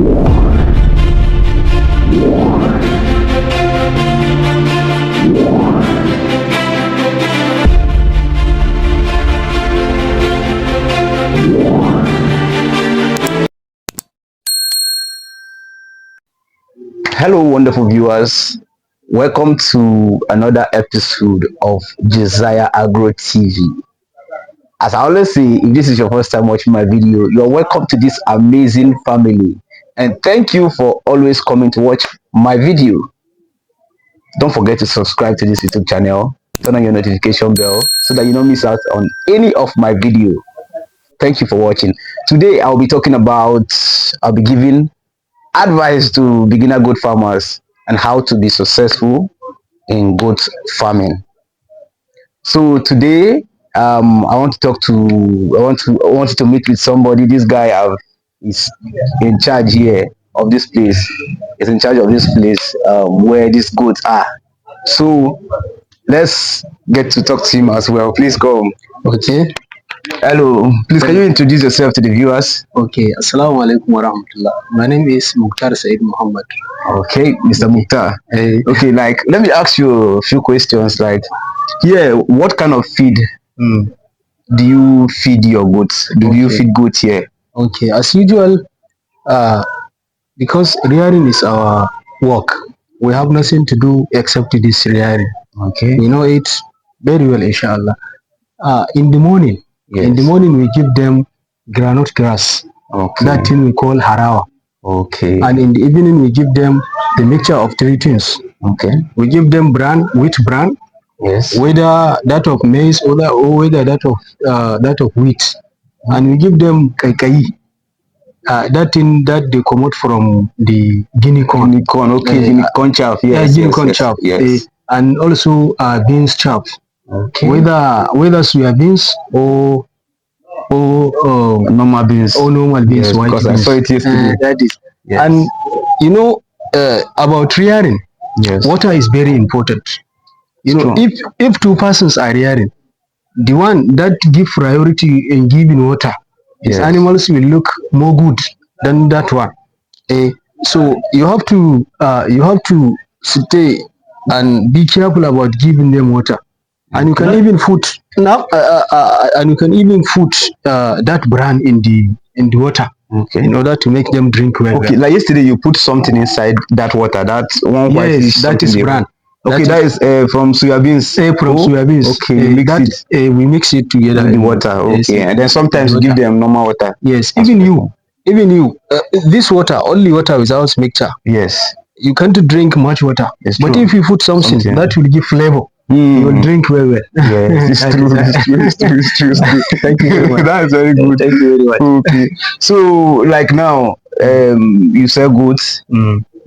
Hello, wonderful viewers. Welcome to another episode of Josiah Agro TV. As I always say, if this is your first time watching my video, you're welcome to this amazing family. And thank you for always coming to watch my video. Don't forget to subscribe to this YouTube channel, turn on your notification bell so that you don't miss out on any of my video. Thank you for watching. Today, I'll be giving advice to beginner goat farmers and how to be successful in goat farming. So today, I want to talk to I want to meet with somebody. This guy is in charge here of this place. Is in charge of this place where these goats are. So let's get to talk to him as well. Please come. Okay. Hello. Please, can you introduce yourself to the viewers? Okay. Assalamu alaikum warahmatullah. My name is Mukhtar Said Muhammad. Okay, Mr. Mukhtar. Hey. Okay, like let me ask you a few questions. Like, here, what kind of feed do you feed your goats? Do you feed goats here? Okay. As usual, because rearing is our work, we have nothing to do except this rearing. Okay. We know it very well, inshallah. In the morning, we give them groundnut grass. Okay. That thing we call harawa. Okay. And in the evening, we give them the mixture of three things. Okay. We give them wheat bran. Yes. Whether that of maize or whether that of wheat, and we give them kaikai. That thing that they come out from the guinea corn. Guinea corn, okay, guinea corn chaff, yes. Guinea corn chaff, yes. And also beans chaff. Okay. Whether soya beans or normal beans. Or normal beans, yes, white because beans. I saw it yesterday. That is. Yes. And you know about rearing, yes, water is very important. You know, if two persons are rearing, the one that give priority in giving water, his animals will look more good than that one. So you have to stay and be careful about giving them water, and you can even put that bran in the water, in order to make them drink well. Okay, like yesterday you put something inside that water. That one white fish. That is bran. Okay, that is from soya beans. From soya beans. Okay, we mix it together in the water. Okay, and then sometimes you give them normal water. Yes, even you, this water, only water without mixture. Yes, you can't drink much water. But if you put something that will give flavor, you will drink well. Yes, it's true. It's true. Thank you very much. That's very good. Thank you very much. Okay, so like now, you sell goods.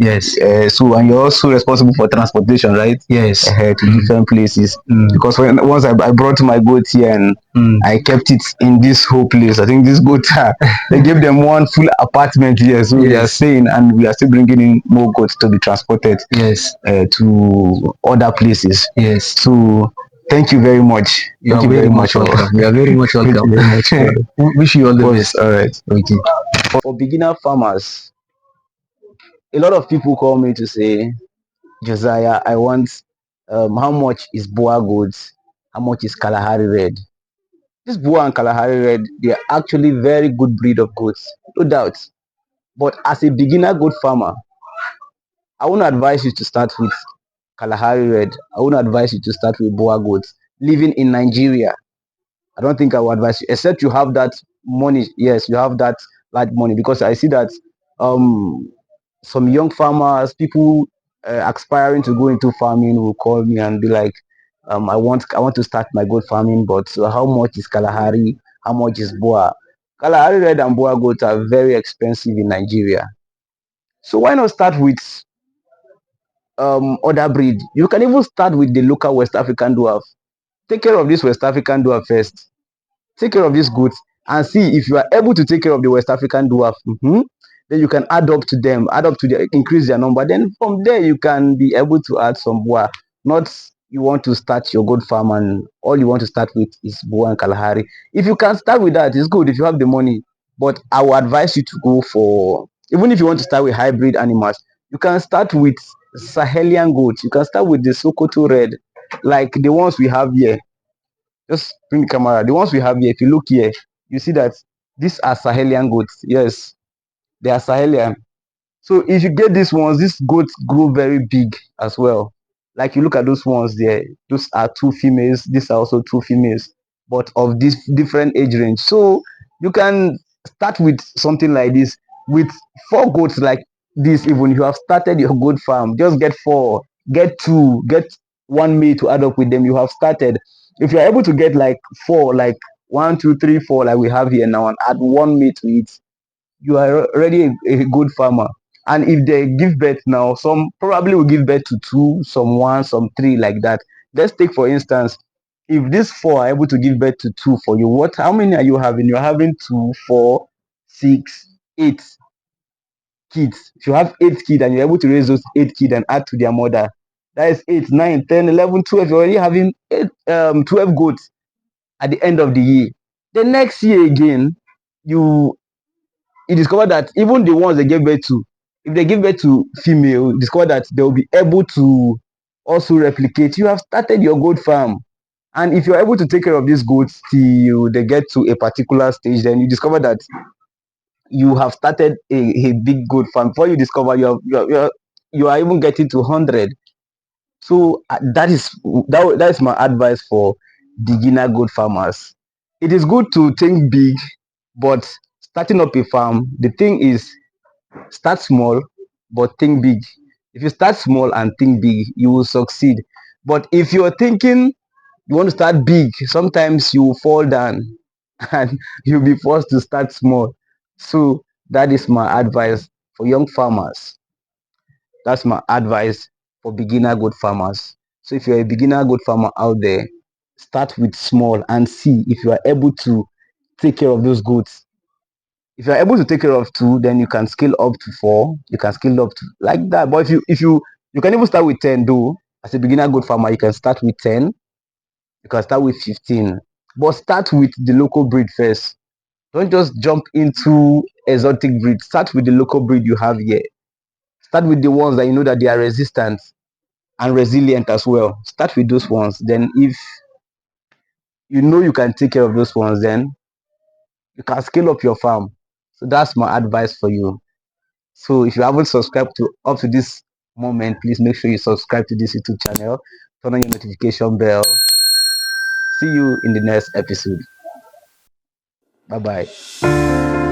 Yes. So and you're also responsible for transportation, right? Yes. To different places. Because once I brought my goats here and I kept it in this whole place. I think this goats they gave them one full apartment here, so they are staying, and we are still bringing in more goats to be transported. Yes. To other places. Yes. So thank you very much. Thank you very much welcome. You are very much welcome. Wish you all the best. All right. Okay. For beginner farmers, a lot of people call me to say, Josiah, I want how much is Boa goods? How much is Kalahari Red? This Boa and Kalahari Red, they are actually very good breed of goats, no doubt. But as a beginner goat farmer, I won't advise you to start with Kalahari Red. I won't advise you to start with Boa goats living in Nigeria. I don't think I would advise you, except you have that money. Yes, you have that large money, because I see that some young farmers, people aspiring to go into farming, will call me and be like, I want to start my goat farming, but how much is Kalahari? How much is Boa? Kalahari Red and Boa goats are very expensive in Nigeria. So why not start with other breed? You can even start with the local West African dwarf. Take care of this West African dwarf first. Take care of these goats and see if you are able to take care of the West African dwarf. Then you can add up to them, increase their number. Then from there you can be able to add some Boa. Not you want to start your goat farm and all you want to start with is Boa and Kalahari. If you can start with that, it's good if you have the money. But I would advise you to go for Even if you want to start with hybrid animals, you can start with Sahelian goats. You can start with the Sokoto red, like the ones we have here. Just bring the camera. The ones we have here, if you look here, you see that these are Sahelian goats. Yes, they are Sahelian. So if you get these ones, these goats grow very big as well. Like you look at those ones there, those are two females, these are also two females, but of this different age range. So you can start with something like this with four goats like this. Even if you have started your goat farm, just get four, get two, get one mate to add up with them. You have started. If you're able to get like four, like one, two, three, four, like we have here now, and add one mate to it, you are already a good farmer. And if they give birth now, some probably will give birth to two, some one, some three, like that. Let's take for instance, if these four are able to give birth to two for you, what how many are you having? You're having two, four, six, eight kids. If you have 8 kids and you're able to raise those 8 kids and add to their mother, that is 8, 9, 10, 11, 12. You're already having 12 goats at the end of the year. The next year again, you discover that even the ones they gave birth to, if they give birth to female, you discover that they will be able to also replicate. You have started your goat farm. And if you're able to take care of these goats till they get to a particular stage, then you discover that you have started a big goat farm. Before you discover you are even getting to 100. So that is my advice for beginner goat farmers. It is good to think big, but starting up a farm, the thing is, start small but think big. If you start small and think big, you will succeed. But if you're thinking you want to start big, sometimes you will fall down and you'll be forced to start small. So that is my advice for young farmers. That's my advice for beginner goat farmers. So if you're a beginner goat farmer out there, start with small and see if you are able to take care of those goats. If you're able to take care of two, then you can scale up to four. You can scale up to like that. But if you can even start with 10 though. As a beginner goat farmer, you can start with 10. You can start with 15. But start with the local breed first. Don't just jump into exotic breed. Start with the local breed you have here. Start with the ones that you know that they are resistant and resilient as well. Start with those ones. Then if you know you can take care of those ones, then you can scale up your farm. So that's my advice for you. So if you haven't subscribed to up to this moment, please make sure you subscribe to this YouTube channel. Turn on your notification bell. See you in the next episode. Bye bye.